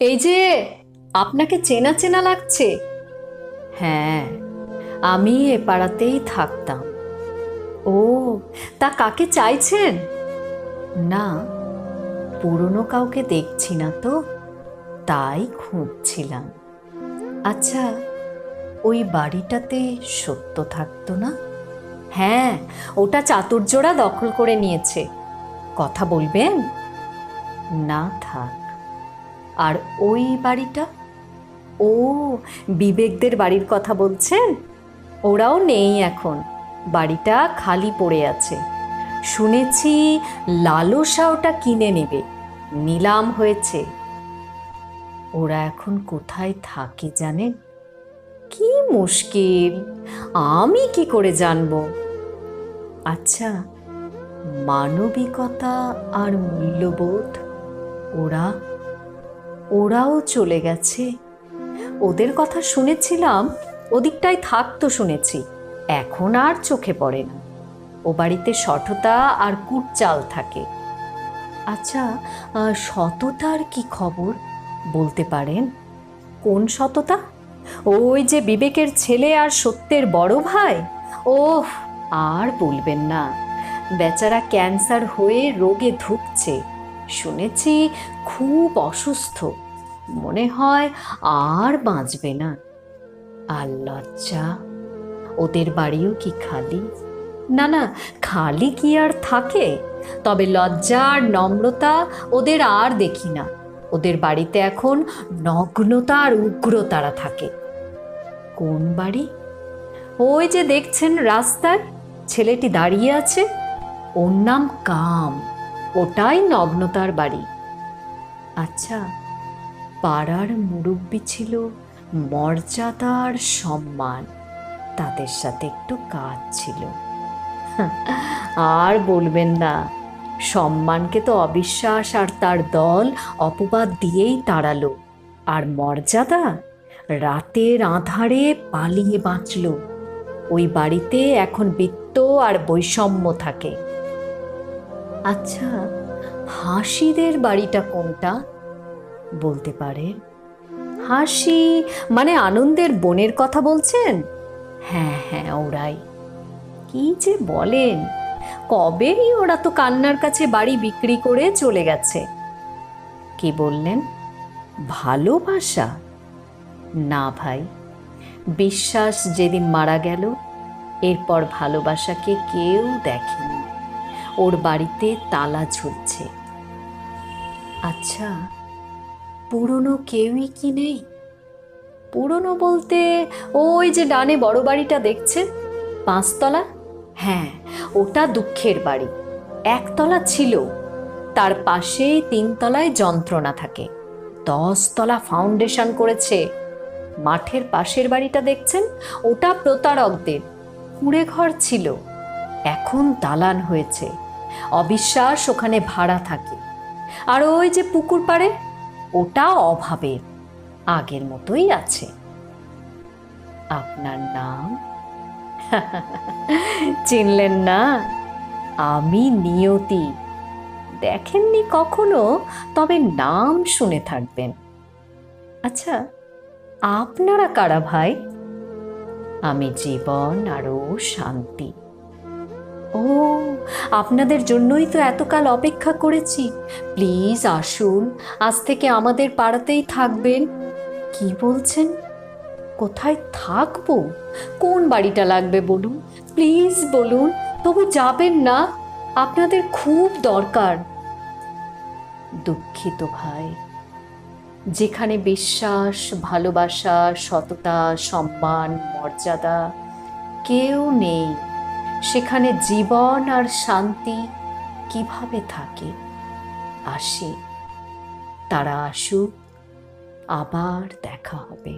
এই যে, আপনাকে চেনা চেনা লাগছে। হ্যাঁ, আমি এ পাড়াতেই থাকতাম। ও, তা কাকে চাইছেন? না, পুরনো কাউকে দেখছি না তো, তাই খুঁজছিলাম। আচ্ছা, ওই বাড়িটাতে সত্য থাকতো না? হ্যাঁ, ওটা চাতুর্যরা দখল করে নিয়েছে। কথা বলবেন? না, থাক। আর ওই বাড়িটা? ও, বিবেকদের বাড়ির কথা বলছেন? ওরাও নেই এখন, বাড়িটা খালি পড়ে আছে। শুনেছি লালসা ওটা কিনে নেবে, নিলাম হয়েছে। ওরা এখন কোথায় থাকে জানেন? কি মুশকিল, আমি কি করে জানবো? আচ্ছা, মানবিকতা আর মূল্যবোধ, ওরা ওরাও চলে গেছে। ওদের কথা শুনেছিলাম, ওদিকটায় থাকতো শুনেছি, এখন আর চোখে পড়ে না। ও বাড়িতে সততা আর কুটচাল থাকে। আচ্ছা, সততার কি খবর বলতে পারেন? কোন সততা? ওই যে বিবেকের ছেলে আর সত্যের বড় ভাই। ওহ, আর বলবেন না, বেচারা ক্যান্সার হয়ে রোগে ধুঁকছে। শুনেছি খুব অসুস্থ, মনে হয় আর বাঁচবে না। আর লজ্জা, ওদের বাড়িও কি খালি? না না, খালি কি আর থাকে? তবে লজ্জা আর নম্রতা ওদের আর দেখি না। ওদের বাড়িতে এখন নগ্নতা আর উগ্রতারা থাকে। কোন বাড়ি? ওই যে দেখছেন রাস্তায় ছেলেটি দাঁড়িয়ে আছে, ওর নাম কাম। ওটাই নগ্নতার বাড়ি। আচ্ছা, পাড়ার মুরব্বি ছিল, মর্যাদার সম্মান, তাদের সাথে একটু কাজ ছিল। আর বলবেন না, সম্মানকে তো অবিশ্বাস আর তার দল অপবাদ দিয়েই তাড়ালো। আর মর্যাদা রাতের আঁধারে পালিয়ে বাঁচল। ওই বাড়িতে এখন বৃত্ত আর বৈষম্য থাকে। আচ্ছা, হাসিদের বাড়িটা কোনটা বলতে পারেন? হাসি মানে আনন্দের বোনের কথা বলছেন? হ্যাঁ হ্যাঁ, ওরাই। কি যে বলেন, কবেই ওরা তো কান্নার কাছে বাড়ি বিক্রি করে চলে গেছে। কি বললেন? ভালোবাসা? না ভাই, বিশ্বাস যেদিন মারা গেল, এরপর ভালোবাসাকে কেউ দেখেনি। ওর বাড়িতে তালা ঝুলছে। আচ্ছা, পুরনো কেউই কি নেই? পুরনো বলতে ওই যে ডানে বড় বাড়িটা দেখছেন, 5 তলা। হ্যাঁ, ওটা দুঃখের বাড়ি। 1 তলা ছিল, তার পাশে 3 তলায় যন্ত্রণা থাকে। 10 তলা ফাউন্ডেশন করেছে। মাঠের পাশের বাড়িটা দেখছেন, ওটা প্রতারকদের কুঁড়ে ঘর ছিল, এখন দালান হয়েছে। অবিশ্বাস ওখানে ভাড়া থাকে। আর ওই যে পুকুর পাড়ে, ওটা অভাবের, আগের মতোই আছে। আপনার নাম? চিনলেন না? আমি নিয়তি। দেখেননি কখনো, তবে নাম শুনে থাকবেন। আচ্ছা, আপনারা কারা ভাই? আমি জীবন আরও শান্তি। ও, আপনাদের জন্যই তো এতকাল অপেক্ষা করেছি। প্লিজ আসুন, আজ থেকে আমাদের পাড়াতেই থাকবেন। কি বলছেন? কোথায় থাকবো? কোন বাড়িটা লাগবে বলুন, প্লিজ বলুন। তবু যাবেন না? আপনাদের খুব দরকার। দুঃখিত ভাই, যেখানে বিশ্বাস, ভালোবাসা, সততা, সম্মান, মর্যাদা কেউ নেই, সেখানে জীবন আর শান্তি কিভাবে থাকে? আসি, তারা আসুক, আবার দেখা হবে।